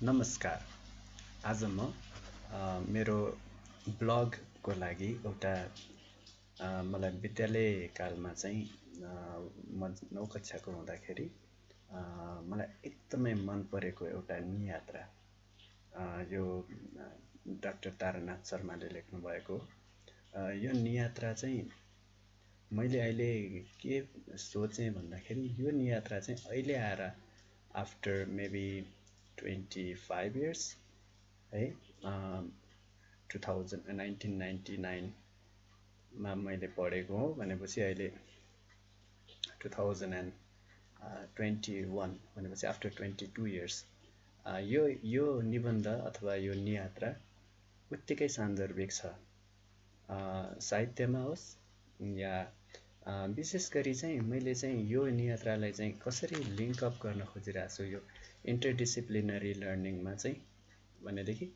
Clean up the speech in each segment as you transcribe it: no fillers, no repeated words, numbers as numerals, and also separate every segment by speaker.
Speaker 1: नमस्कार। आज म मेरो ब्लगको लागि एउटा मलाई विद्यालय कालमा चाहिँ म 9 कक्षाको हुँदाखेरि मलाई एकदमै मन परेको एउटा नियात्रा यो डाक्टर तारानाथ शर्माले लेख्नु भएको यो नियात्रा चाहिँ मैले अहिले के सोचेँ भन्दाखेरि यो नियात्रा चाहिँ अहिले आएर आफ्टर मेबी 25 years है 1999 मा मैले पढेको हो भनेपछि अहिले 2021 भनेपछि आफ्टर 22 years यो निबन्ध अथवा यो नियात्रा उत्तिकै सान्दर्भिक छ साहित्यमा होस् या विशेष गरी चाहिँ मैले चाहिँ यो नियात्रालाई चाहिँ कसरी लिङ्क अप गर्न खोजिरहेको छु यो इन्टरडिसिप्लिनरी लर्निङमा चाहिँ भनेदेखि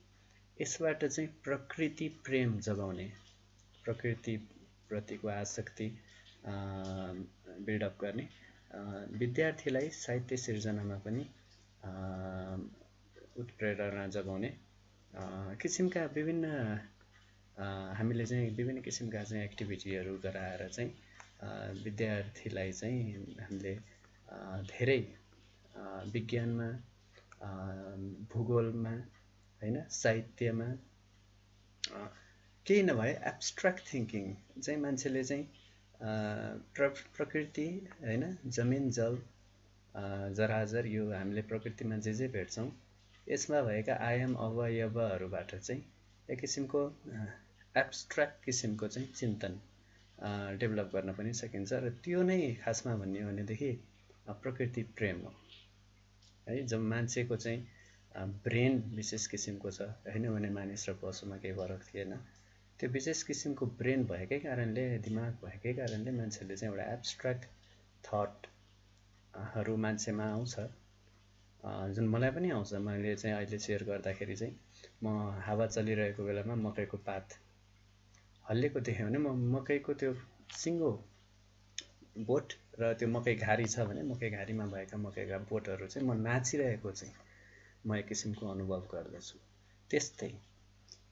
Speaker 1: यसबाट चाहिँ प्रकृति प्रेम जगाउने प्रकृति प्रतिको आसक्ति बिल्डअप गर्ने विद्यार्थीलाई साहित्य सिर्जनामा पनि उत्प्रेरणा जगाउने किसिमका विभिन्न हामीले चाहिँ विभिन्न किसिमका चाहिँ एक्टिभिटीहरू गराएर चाहिँ विद्यार्थीलाई चाहिँ हामीले धेरै विज्ञानमा भूगोलमा हैन साहित्यमा केही नभए एब्स्ट्र्याक्ट थिङ्किङ चाहिँ मान्छेले चाहिँ प्रकृति हैन जमिन जल जराजर यो हामीले प्रकृतिमा जे भेट्छौँ यसमा भएका आयाम अवयवहरूबाट चाहिँ एक किसिमको एब्स्ट्र्याक्ट किसिमको चाहिँ चिन्तन डेभलप गर्न पनि सकिन्छ र त्यो नै खासमा भन्ने हो भनेदेखि प्रकृति प्रेम हो है जब मान्छेको चाहिँ ब्रेन विशेष किसिमको छ हैन भने मानिस र पशुमा केही फरक थिएन त्यो विशेष किसिमको ब्रेन भएकै कारणले दिमाग भएकै कारणले मान्छेले चाहिँ एउटा एब्स्ट्र्याक्ट थटहरू मान्छेमा आउँछ जुन मलाई पनि आउँछ मैले चाहिँ अहिले सेयर गर्दाखेरि चाहिँ म हावा चलिरहेको बेलामा मकैको पात हल्लेको देखेँ भने म मकैको त्यो सिङ्गो बोट र त्यो मकै घारी छ भने मकै घारीमा भएका मकैका बोटहरू चाहिँ म नाचिरहेको चाहिँ म एक किसिमको अनुभव गर्दछु त्यस्तै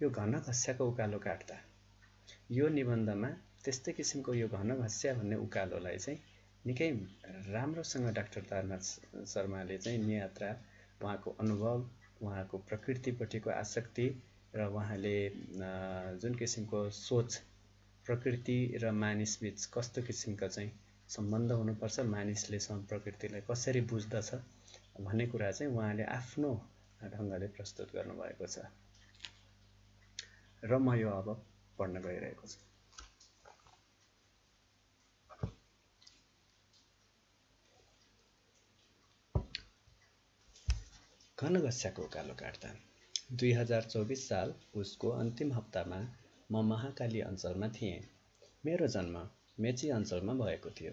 Speaker 1: यो घन घस्याको उकालो काट्दा यो निबन्धमा त्यस्तै किसिमको यो घन घस्या भन्ने उकालोलाई चाहिँ निकै राम्रोसँग डाक्टर तारानाथ शर्माले चाहिँ नियात्रा उहाँको अनुभव उहाँको प्रकृतिपट्टिको आसक्ति र उहाँले जुन किसिमको सोच प्रकृति र मानिसबीच कस्तो किसिमका चाहिँ सम्बन्ध हुनुपर्छ मानिसले प्रकृतिलाई कसरी बुझ्दछ भन्ने कुरा चाहिँ उहाँले आफ्नो ढङ्गले प्रस्तुत गर्नुभएको छ र म यो अब पढ्न गइरहेको छु घन घस्याको उकालो काट्दा 2024 साल उसको अन्तिम हप्तामा म महाकाली अञ्चलमा थिएँ मेरो जन्म मेची अञ्चलमा भएको थियो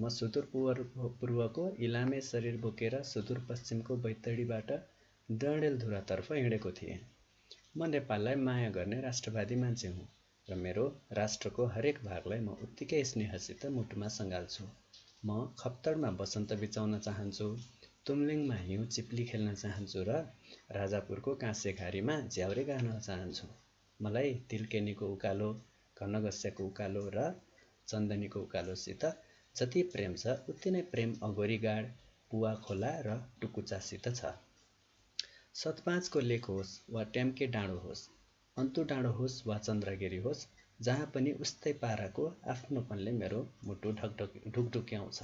Speaker 1: म सुदूरपूर्वको इलामे शरीर बोकेर सुदूरपश्चिमको बैतडीबाट डडेलधुरातर्फ हिँडेको थिएँ म नेपाललाई माया गर्ने राष्ट्रवादी मान्छे हुँ र मेरो राष्ट्रको हरेक भागलाई म उत्तिकै स्नेहसित मुटुमा सँगाल्छु म खप्तडमा बसन्त बिताउन चाहन्छु तुमलिङमा हिउँ चिप्ली खेल्न चाहन्छु र राजापुरको काँसेघारीमा झ्याउरे गार्न चाहन्छु मलाई तिलकेनीको उकालो घनघस्याको उकालो र चन्दनीको उकालोसित जति प्रेम छ उति नै प्रेम अगोरीगाड पुवा खोला र टुकुचासित छ सतपाँचको लेक होस् वा ट्याम्के डाँडो होस् अन्तु डाँडो होस् वा चन्द्रगिरी होस् जहाँ पनि उस्तै पाराको आफ्नोपनले मेरो मुटु ढुकढुक्याउँछ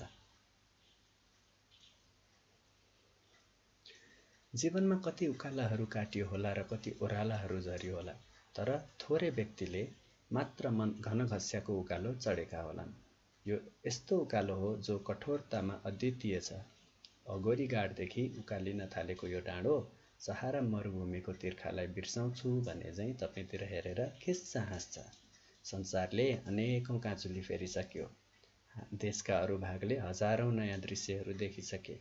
Speaker 1: जीवनमा कति उकालाहरू काटियो होला र कति ओह्रालाहरू झरियो होला तर थोरै व्यक्तिले मात्र घन घस्याको उकालो चढेका होलान् यो यस्तो उकालो हो जो कठोरतामा अद्वितीय छ अगोरीगाडदेखि उकालिन थालेको यो डाँडो सहारा मरुभूमिको तिर्खालाई बिर्साउँछु भने चाहिँ तपाईँतिर हेरेर खिस्सा हाँस्छ संसारले अनेकौं काँचुली फेरिसक्यो देशका अरू भागले हजारौं नयाँ दृश्यहरू देखिसके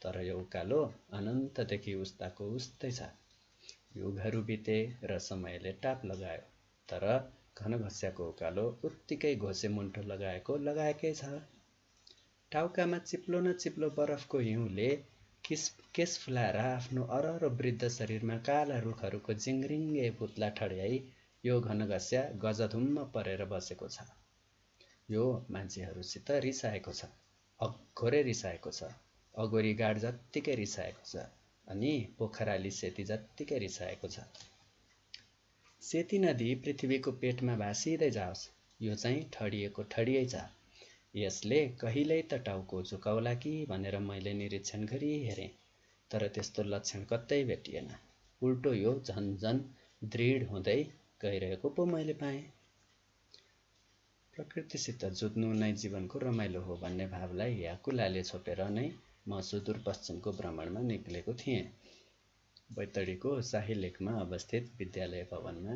Speaker 1: तर यो उकालो अनन्तदेखि उस्ताको उस्तै छ युगहरू बिते र समयले टाप लगायो तर घन घस्याको उकालो उत्तिकै घोसे मुन्टो लगाएकै छ टाउकामा चिप्लो न चिप्लो बरफको हिउँले केस फुलाएर आफ्नो अरहरो वृद्ध शरीरमा काला रुखहरूको जिङ्रिङ्गे पुत्ला ठड्याई यो घनघस्या गजधुम्म परेर बसेको छ। यो मान्छेहरूसित रिसाएको छ, अघोरै रिसाएको छ, अगोरी गाड जत्तिकै रिसाएको छ, अनि पोखराली सेती जत्तिकै रिसाएको छ। सेती नदी पृथ्वीको पेटमा भासिँदै जाओस्, यो चाहिँ ठडिएको ठडियै छ। यसले कहिल्यै त टाउको झुकाउला कि भनेर मैले निरीक्षण गरी हेरेँ, तर त्यस्तो लक्षण कतै भेटिएन। उल्टो यो झन दृढ हुँदै गइरहेको पो मैले पाएँ। प्रकृतिसित जुझ्नु नै जीवनको रमाइलो हो भन्ने भावलाई ह्याकुलाले छोपेर नै म सुदूरपश्चिमको भ्रमणमा निक्लेको थिएँ। बैतडीको शाही लेकमा अवस्थित विद्यालय भवनमा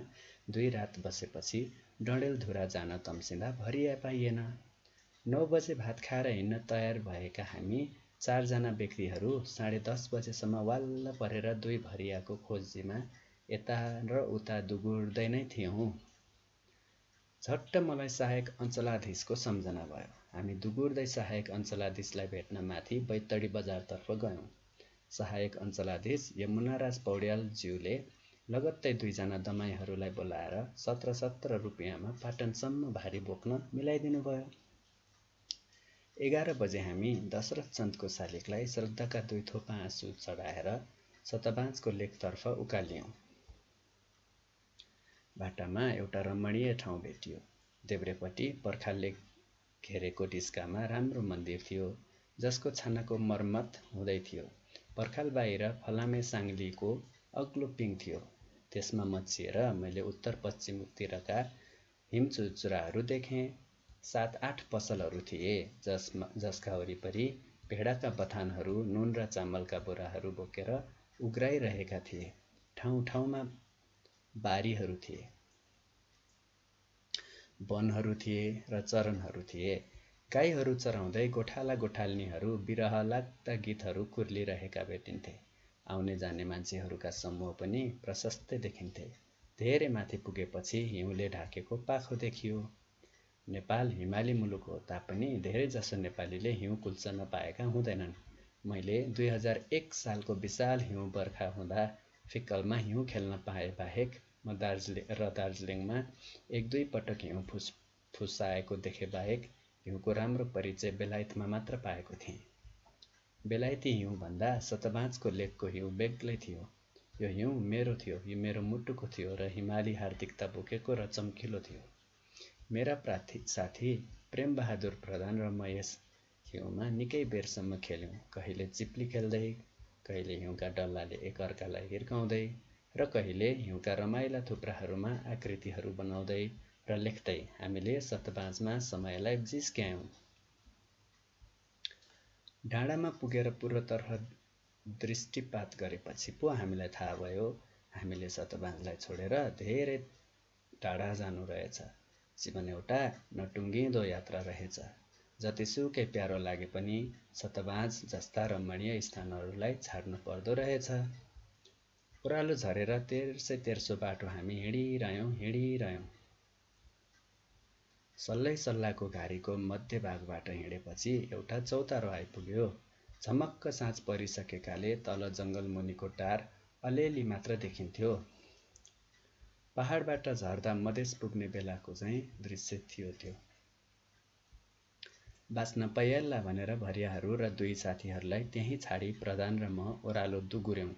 Speaker 1: 2 रात बसेपछि डडेलधुरा जान तम्सिँदा भरिया पाइएन। 9 बजे भात खाएर हिँड्न तयार भएका हामी 4 जना व्यक्तिहरू 10:30 बजेसम्म वाल्ल परेर 2 भरियाको खोजीमा यता र उता दुगुर्दै नै थियौँ। झट्ट मलाई सहायक अञ्चलाधीशको सम्झना भयो। हामी दुगुर्दै सहायक अञ्चलाधीशलाई भेट्न माथि बैतडी बजारतर्फ गयौँ। सहायक अञ्चलाधीश यमुनाराज पौड्यालज्यूले लगत्तै 2 जना दमाईहरूलाई बोलाएर 17 रुपियाँमा पाटनसम्म भारी बोक्न मिलाइदिनु भयो। 11 बजे हामी दशरथचन्दको शालिगलाई श्रद्धाका 2 थोपा आँसु चढाएर सतबाँचको लेकतर्फ उकाल्यौँ। बाटामा एउटा रमणीय ठाउँ भेटियो। देब्रेपट्टि पर्खालले घेरेको डिस्कामा राम्रो मन्दिर थियो, जसको छानाको मर्मत हुँदै थियो। पर्खाल बाहिर फलामे साङ्लीको अग्लो पिङ थियो। त्यसमा मच्चिएर मैले उत्तर पश्चिमतिरका हिमचुचुराहरू देखेँ। 7-8 पसलहरू थिए, जसका वरिपरि भेडाका बथानहरू नुन र चामलका बोराहरू बोकेर उग्राइरहेका थिए। ठाउँ ठाउँमा बारीहरू थिए, वनहरू थिए र चरनहरू थिए। गाईहरू चराउँदै गोठाला-गोठाल्नीहरू बिरह लाग्दा गीतहरू कुर्लिरहेका भेटिन्थे। आउने जाने मान्छेहरूका समूह पनि प्रशस्तै देखिन्थे। धेरै माथि पुगेपछि हिउँले ढाकेको पाखो देखियो। नेपाल हिमाली मुलुक हो तापनि धेरैजसो नेपालीले हिउँ कुल्चन पाएका हुँदैनन्। मैले 2001 सालको विशाल हिउँ बर्खा हुँदा फिक्कलमा हिउँ खेल्न पाए बाहेक म दार्जिलिङमा 1-2 पटक हिउँ फुसाएको देखे बाहेक हिउँको राम्रो परिचय बेलायतमा मात्र पाएको थिएँ। बेलायती हिउँ भन्दा सतबाँचको लेकको हिउँ बेग्लै थियो। यो हिउँ मेरो थियो, यो मेरो मुटुको थियो र हिमाली हार्दिकता बोकेको र चम्किलो थियो। मेरा साथी प्रेमबहादुर प्रधान र म यस हिउँमा निकै बेरसम्म खेल्यौँ। कहिले चिप्ली खेल्दै, कहिले हिउँका डल्लाले एकअर्कालाई हिर्काउँदै र कहिले हिउँका रमाइला थुप्राहरूमा आकृतिहरू बनाउँदै र लेख्दै हामीले सतबाँचमा समयलाई जिस्क्यायौँ। डाँडामा पुगेर पूर्वतर्फ दृष्टिपात गरेपछि पो हामीलाई थाहा भयो हामीले सतबाँचलाई छोडेर धेरै टाढा जानु रहेछ। जीवन एउटा नटुङ्गिँदो यात्रा रहेछ। जतिसुकै प्यारो लागे पनि सतबाँच जस्ता रमणीय स्थानहरूलाई छाड्नु पर्दो रहेछ। ओह्रालो झरेर तेर्सो बाटो हामी हिँडिरह्यौँ। सल्लाको घारीको मध्यभागबाट हिँडेपछि एउटा चौतारो आइपुग्यो। झमक्क साँझ परिसकेकाले तल जङ्गलमुनिको टार अलिअलि मात्र देखिन्थ्यो। पहाडबाट झर्दा मधेस पुग्ने बेलाको चाहिँ दृश्य थियो त्यो। बाँच्न पाइएला भनेर भरियाहरू र 2 साथीहरूलाई त्यहीँ छाडी प्रधान र म ओह्रालो दुगुर्यौँ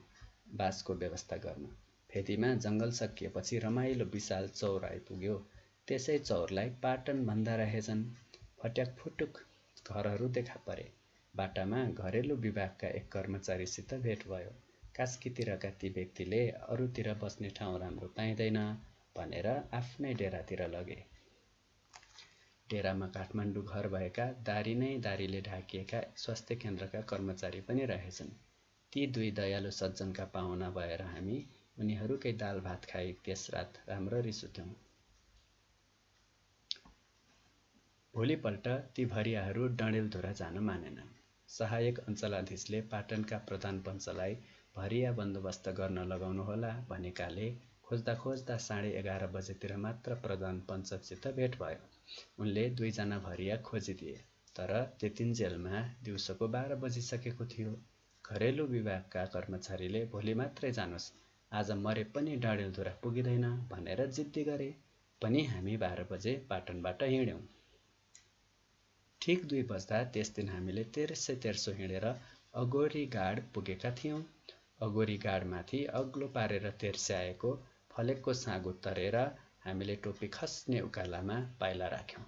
Speaker 1: बासको व्यवस्था गर्न। फेदीमा जङ्गल सकिएपछि रमाइलो विशाल चौर आइपुग्यो। त्यसै चौरलाई पाटन भन्दा रहेछन्। फट्याकफुटुक घरहरू देखा परे। बाटामा घरेलु विभागका एक कर्मचारीसित भेट भयो। कास्कीतिरका ती व्यक्तिले अरूतिर बस्ने ठाउँ राम्रो पाइँदैन भनेर आफ्नै डेरातिर लगे। डेरामा काठमाडौँ घर भएका दारीले ढाकिएका स्वास्थ्य केन्द्रका कर्मचारी पनि रहेछन्। ती 2 दयालु सज्जनका पाहुना भएर हामी उनीहरूकै दाल भात खाई त्यस रात राम्ररी सुत्यौँ। भोलिपल्ट ती भरियाहरू डडेलधुरा जान मानेनन्। सहायक अञ्चलाधीशले पाटनका प्रधान पञ्चलाई भरिया बन्दोबस्त गर्न लगाउनुहोला भनेकाले खोज्दा 11:30 बजेतिर मात्र प्रधान पञ्चसित भेट भयो। उनले 2 जना भरिया खोजिदिए, तर त्यतिन्जेलमा दिउँसोको 12 बजिसकेको थियो। घरेलु विभागका कर्मचारीले भोलि मात्रै जानुस्, आज मरे पनि डडेलधुरा पुगिँदैन भनेर जिद्दी गरे पनि हामी 12 बजे पाटनबाट हिँड्यौं। ठिक 2 बज्दा त्यस दिन हामीले तेर्सो हिँडेर अगोरी गाड पुगेका थियौं। अगोरी गाडमाथि अग्लो पारेर तेर्स्याएको फलेकको साँगो तरेर हामीले टोपी खस्ने उकालामा पाइला राख्यौं।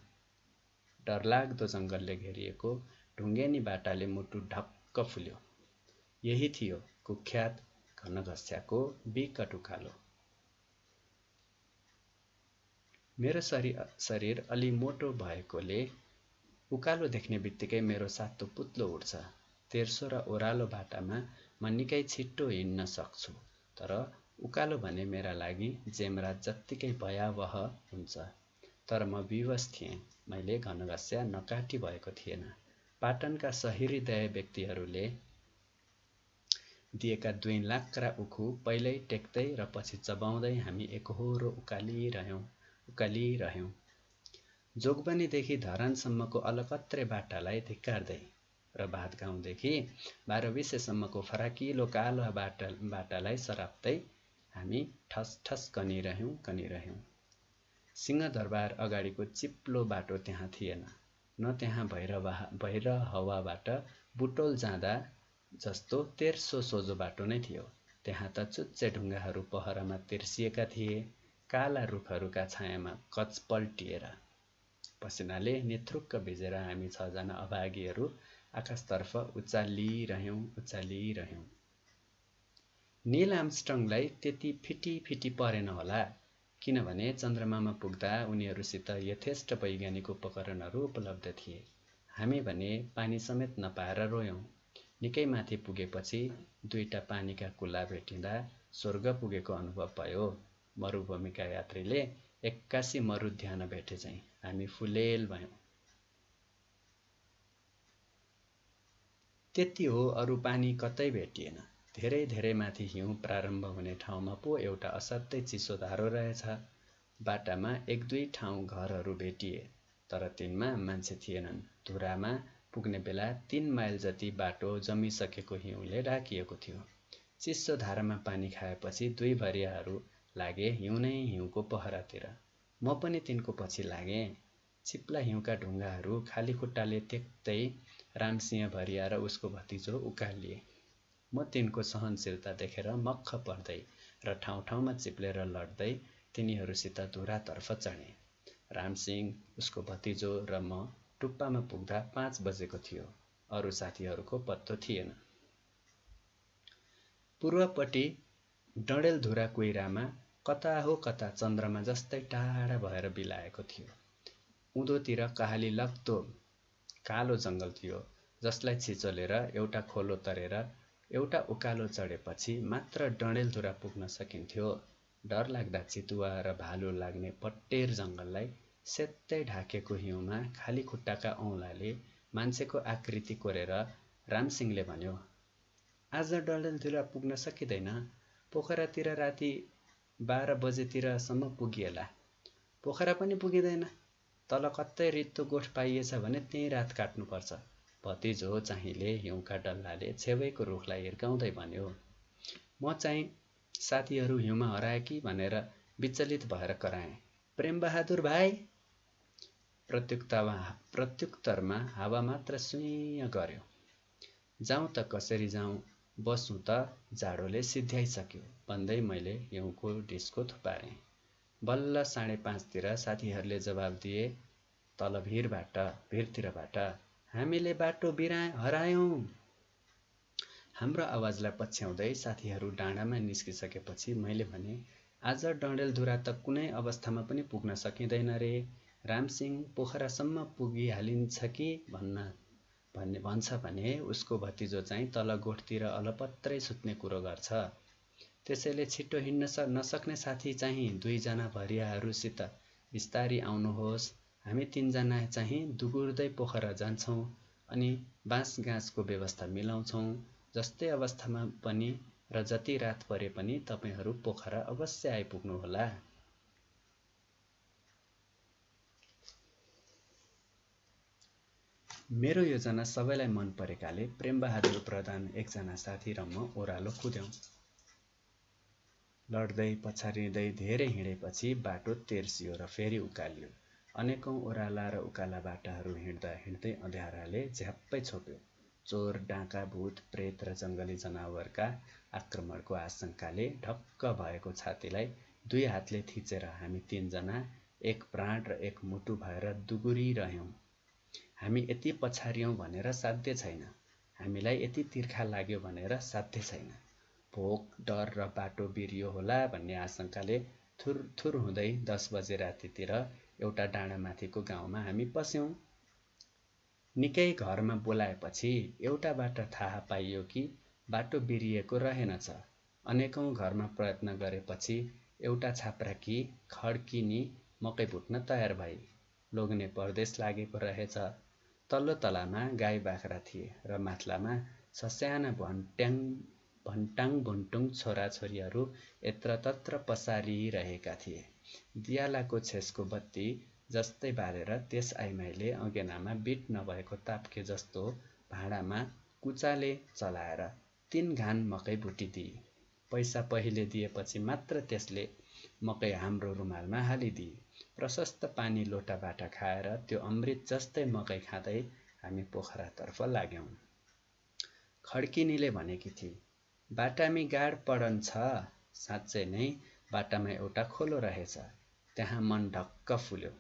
Speaker 1: डरलाग्दो जङ्गलले घेरिएको ढुङ्गेनी बाटाले मुटु ढक्क फुल्यो। यही थियो कुख्यात घनघस्याको विकट उकालो। मेरो शरीर अलि मोटो भएकोले उकालो देख्ने बित्तिकै मेरो सातो पुत्लो उठ्छ। तेर्सो र ओह्रालो बाटामा म निकै छिट्टो हिँड्न सक्छु, तर उकालो भने मेरा लागि जेमरात जत्तिकै भयावह हुन्छ। तर म विवश थिएँ, मैले घनघस्या नकाटी भएको थिएन। पाटनका सहृदय व्यक्तिहरूले दिएका 2 लाक्रा उखु पहिल्यै टेक्दै र पछि चबाउँदै हामी एकहोरो उकालिरह्यौं। जोगबनीदेखि धरानसम्मको अलकत्रे बाटालाई धिक्कार्दै र भातगाउँदेखि 12 फराकिलो कालो बाटालाई सराप्दै हामी ठस कनिरह्यौं। सिंहदरबार अगाडिको चिप्लो बाटो त्यहाँ थिएन, न त्यहाँ भैरहवाबाट बुटोल जाँदा जस्तो तेर्सो सोझो बाटो नै थियो। त्यहाँ त चुच्चे ढुङ्गाहरू पहरामा तिर्सिएका थिए, काला रुखहरूका छायामा कच पल्टिएर। पसिनाले नेथ्रुक्क भिजेर हामी 6 जना अभागीहरू आकाशतर्फ उचालिरह्यौं। नील आर्मस्ट्रङलाई त्यति फिटी परेन होला, किनभने चन्द्रमामा पुग्दा उनीहरूसित यथेष्ट वैज्ञानिक उपकरणहरू उपलब्ध थिए। हामी भने पानी समेत नपाएर रोयौं। निकै माथि पुगेपछि 2टा पानीका कुला भेटिँदा स्वर्ग पुगेको अनुभव भयो। मरुभूमिका यात्रीले एक्कासी मरुध्यान भेटे झैं हामी फुलेल भयौं। त्यति हो, अरू पानी कतै भेटिएन। धेरै माथि हिउँ प्रारम्भ हुने ठाउँमा पो एउटा असाध्यै चिसो धारो रहेछ। बाटामा 1-2 ठाउँ घरहरू भेटिए, तर तिनमा मान्छे थिएनन्। धुरामा पुग्ने बेला 3 माइल जति बाटो जमिसकेको हिउँले ढाकिएको थियो। चिसो धारामा पानी खाएपछि 2 भरियाहरू लागे हिउँ नै हिउँको पहरातिर। म पनि तिनको पछि लागेँ। चिप्ला हिउँका ढुङ्गाहरू खाली खुट्टाले टेक्दै रामसिंह भरिया र उसको भतिजो उकालिए। म तिनको सहनशीलता देखेर मक्ख पर्दै र ठाउँ-ठाउँमा चिप्लेर लड्दै तिनीहरूसित धुरातर्फ चढेँ। रामसिंह, उसको भतिजो र म टुप्पामा पुग्दा 5 बजेको थियो। अरू साथीहरूको पत्तो थिएन। पूर्वपट्टि डडेलधुरा कुइरामा कता हो कता चन्द्रमा जस्तै टाढा भएर बिलाएको थियो। उँधोतिर कहाली लाग्दो कालो जङ्गल थियो, जसलाई छिचोलेर एउटा खोलो तरेर एउटा उकालो चढेपछि मात्र डडेलधुरा पुग्न सकिन्थ्यो। डर लाग्दा चितुवा र भालु लाग्ने पट्टेर जङ्गललाई सेतै ढाकेको हिउँमा खाली खुट्टाका औँलाले मान्छेको आकृति कोरेर रामसिंहले भन्यो, आज डडेलधुरा पुग्न सकिँदैन। पोखरातिर राति 12 बजेतिरसम्म पुगिएला। पोखरा पनि पुगिँदैन। तल कतै रित्तो गोठ पाइएछ भने त्यहीँ रात काट्नुपर्छ। भतिजो चाहिँले हिउँका डल्लाले छेवैको रुखलाई हिर्काउँदै भन्यो। म चाहिँ साथीहरू हिउँमा हराए कि भनेर विचलित भएर कराएँ, प्रेमबहादुर भाइ। प्रत्युत्तरमा हावा मात्र सुइँ गर्यो। जाउँ त कसरी जाउँ, बसौँ त जाडोले सिध्याइसक्यो भन्दै मैले हिउँको ढिस्को थुपारेँ। बल्ल 5:30 तिर साथीहरूले जवाब दिए, तल भिरतिरबाट, हामीले बाटो हरायौं। हाम्रो आवाजलाई पछ्याउँदै साथीहरू डाँडामा निस्किसकेपछि मैले भने, आज डडेलधुरा त कुनै अवस्थामा पनि पुग्न सकिँदैन रे। रामसिंह पोखरासम्म पुगिहालिन्छ कि भन्छ भने उसको भतिजो चाहिँ तल गोठतिर अलपत्रै सुत्ने कुरो गर्छ। त्यसैले छिटो हिँड्न नसक्ने साथी चाहिँ 2 जना भरियाहरूसित बिस्तारी आउनुहोस्। हामी 3 जना चाहिँ दुगुर्दै पोखरा जान्छौँ अनि बाँसगाँसको व्यवस्था मिलाउँछौँ। जस्तै अवस्थामा पनि र जति रात परे पनि तपाईहरू पोखरा अवश्य आइपुग्नुहोला। मेरो योजना सबैलाई मन परेकाले प्रेमबहादुर प्रधान एकजना साथी र म ओह्रालो कुद्यौँ। लड्दै पछारिँदै धेरै हिँडेपछि बाटो तेर्सियो र फेरि उकालियो। अनेकौं ओह्राला र उकाला बाटाहरू हिँड्दा हिँड्दै अँध्याराले झ्याप्पै छोप्यो। चोर, डाँका, भूत, प्रेत र जङ्गली जनावरका आक्रमणको आशंकाले ढक्क भएको छातीलाई दुई हातले थिचेर हामी तीनजना एक प्राण र एक मुटु भएर दुगुरिरह्यौं। हामी यति पछारियौं भनेर साध्य छैन, हामीलाई यति तिर्खा लाग्यो भनेर साध्य छैन। भोक, डर र बाटो बिरियो होला भन्ने आशंकाले थुरथुर हुँदै 10 बजे रातितिर एउटा डाँडामाथिको गाउँमा हामी पस्यौं। निकै घरमा बोलाएपछि एउटाबाट थाहा पाइयो कि बाटो बिरिएको रहेनछ। अनेकौं घरमा प्रयत्न गरेपछि एउटा छाप्राकी खड्किनी मकै भुट्न तयार भई लोग्ने परदेश लागेको रहेछ। तल्लो तलामा गाई बाख्रा थिए र माथिल्लामा सस्याना भन्टाङ भुन्टुङ छोराछोरीहरू यत्रतत्र पसारिरहेका थिए। दियालाको छेसको बत्ती जस्तै बालेर त्यस आइमाईले अँगेनामा बिट नभएको ताप्के जस्तो भाँडामा कुचाले चलाएर 3 घान मकै भुटिदिए। पैसा पहिले दिएपछि मात्र त्यसले मकै हाम्रो रुमालमा हालिदिए। प्रशस्त पानी लोटाबाट खाएर त्यो अमृत जस्तै मकै खाँदै हामी पोखरातर्फ लाग्यौं। खड्किनीले भनेकी थिए, बाटामी गाड पडन्छ। साँच्चै नै बाटामा एउटा खोलो रहेछ। त्यहाँ मन ढक्क फुल्यो।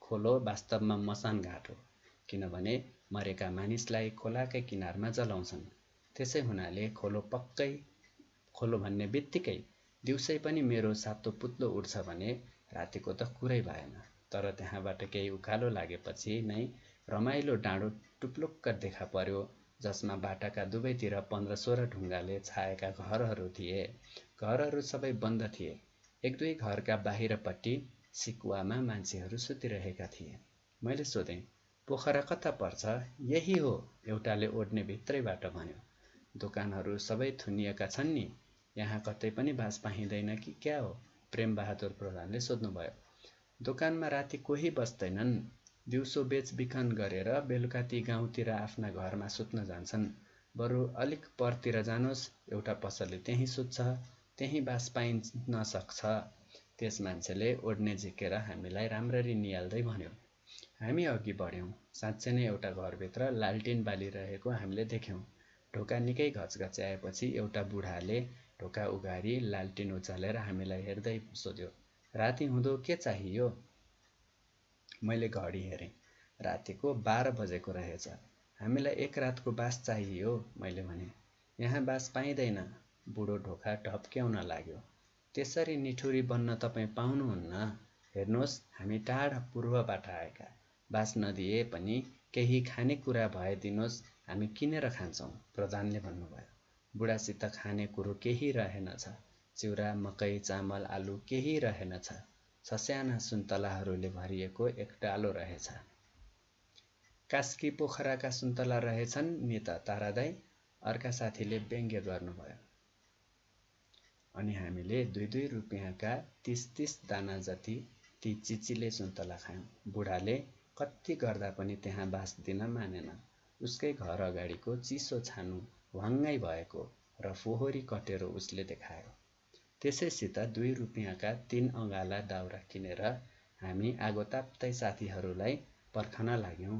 Speaker 1: खोलो वास्तवमा मसान घाट हो, किनभने मरेका मानिसलाई खोलाकै किनारमा जलाउँछन्। त्यसै हुनाले खोलो भन्ने बित्तिकै दिउँसै पनि मेरो सातो पुत्लो उड्छ भने रातिको त कुरै भएन। तर त्यहाँबाट केही उकालो लागेपछि नै रमाइलो डाँडो टुप्लुक्क देखा पर्यो, जसमा बाटाका दुवैतिर 15-16 ढुङ्गाले छाएका घरहरू थिए। घरहरू सबै बन्द थिए। एक दुई घरका बाहिरपट्टि सिकुवामा मान्छेहरू सुतिरहेका थिए। मैले सोधेँ, पोखरा कता पर्छ? यही हो, एउटाले ओड्ने भित्रैबाट भन्यो। दोकानहरू सबै थुनिएका छन् नि, यहाँ कतै पनि बास पाइँदैन कि क्या हो? प्रेमबहादुर प्रधानले सोध्नुभयो। दोकानमा राति कोही बस्दैनन्। दिउँसो बेचबिखन गरेर बेलुका ती गाउँतिर आफ्ना घरमा सुत्न जान्छन्। बरु अलिक परतिर जानुहोस्, एउटा पसलले त्यहीँ सुत्छ, त्यहीँ बास पाइन सक्छ। त्यस मान्छेले ओड्ने झिकेर हामीलाई राम्ररी नियाल्दै भन्यो। हामी अघि बढ्यौं। साँच्चै नै एउटा घरभित्र लालटिन बालिरहेको हामीले देख्यौं। ढोका निकै घचघच्याएपछि एउटा बुढाले ढोका उघारी लालटिन उचालेर हामीलाई हेर्दै सोध्यो, राति हुँदो के चाहियो? मैले घडी हेरेँ। रातिको 12 बजेको रहेछ। हामीलाई एक रातको बास चाहियो, मैले भने। यहाँ बास पाइँदैन। बुढो ढोका ढप्क्याउन लाग्यो। त्यसरी निठुरी बन्न तपाईँ पाउनुहुन्न। हेर्नुहोस्, हामी टाढा पूर्वबाट आएका। बास नदिए पनि केही खानेकुरा भए दिनुहोस्, हामी किनेर खान्छौँ, प्रधानले भन्नुभयो। बुढासित खाने कुरो केही रहेनछ। चिउरा, मकै, चामल, आलु केही रहेनछ। सस्याना सुन्तलाहरूले भरिएको एक डालो रहेछ। कास्की पोखराका सुन्तला रहेछन् नि त तारा दाइ, अर्का साथीले व्यङ्ग्य गर्नुभयो। अनि हामीले 2-2 रुपियाँका 30-30 दाना जति ती चिचिले सुन्तला खायौँ। बुढाले कति गर्दा पनि त्यहाँ बास दिन मानेन। उसकै घर अगाडिको चिसो छानु ह्वाङ्गै भएको र फोहोरी कटेरो उसले देखायो। त्यसैसित 2 रुपियाँका 3 अँगाला दाउरा किनेर हामी आगो ताप्दै साथीहरूलाई पर्खन लाग्यौं।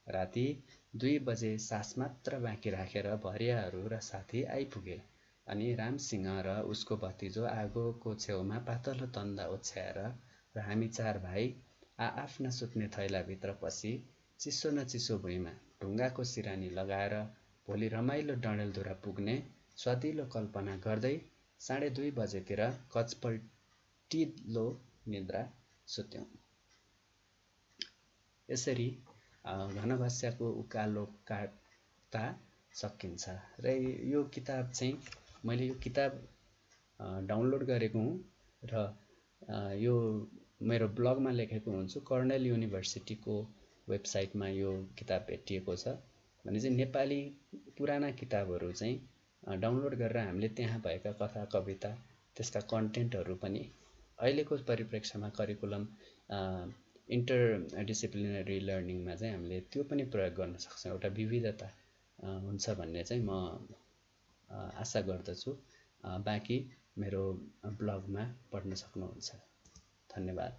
Speaker 1: राति 2 बजे सास मात्र बाँकी राखेर भरियाहरू र साथी आइपुगे। अनि रामसिंह र उसको भतिजो आगोको छेउमा पातलो तन्दा ओछ्याएर र हामी 4 भाइ आफ्ना सुत्ने थैलाभित्र पसी चिसो न चिसो भुइँमा ढुङ्गाको सिरानी लगाएर भोलि रमाइलो डडेलधुरा पुग्ने स्वादिलो कल्पना गर्दै 2:30 बजेतिर कचपल्टिलो निद्रा सुत्यौं। यसरी घनघस्याको उकालो काट्दा सकिन्छ। र यो किताब चाहिँ मैले यो किताब डाउनलोड गरेको हुँ र यो मेरो ब्लगमा लेखेको हुन्छु। कर्नेल युनिभर्सिटीको वेबसाइटमा यो किताब भेटिएको छ। भने चाहिँ नेपाली पुराना किताबहरू चाहिँ डाउनलोड गरेर हामीले त्यहाँ भएका कथा कविता त्यसका कन्टेन्टहरू पनि अहिलेको परिप्रेक्ष्यमा करिकुलम इन्टर डिसिप्लिनरी लर्निङमा चाहिँ हामीले त्यो पनि प्रयोग गर्न सक्छौँ। एउटा विविधता हुन्छ भन्ने चाहिँ म आशा गर्दछु। बाँकी मेरो ब्लगमा पढ्न सक्नुहुन्छ। धन्यवाद।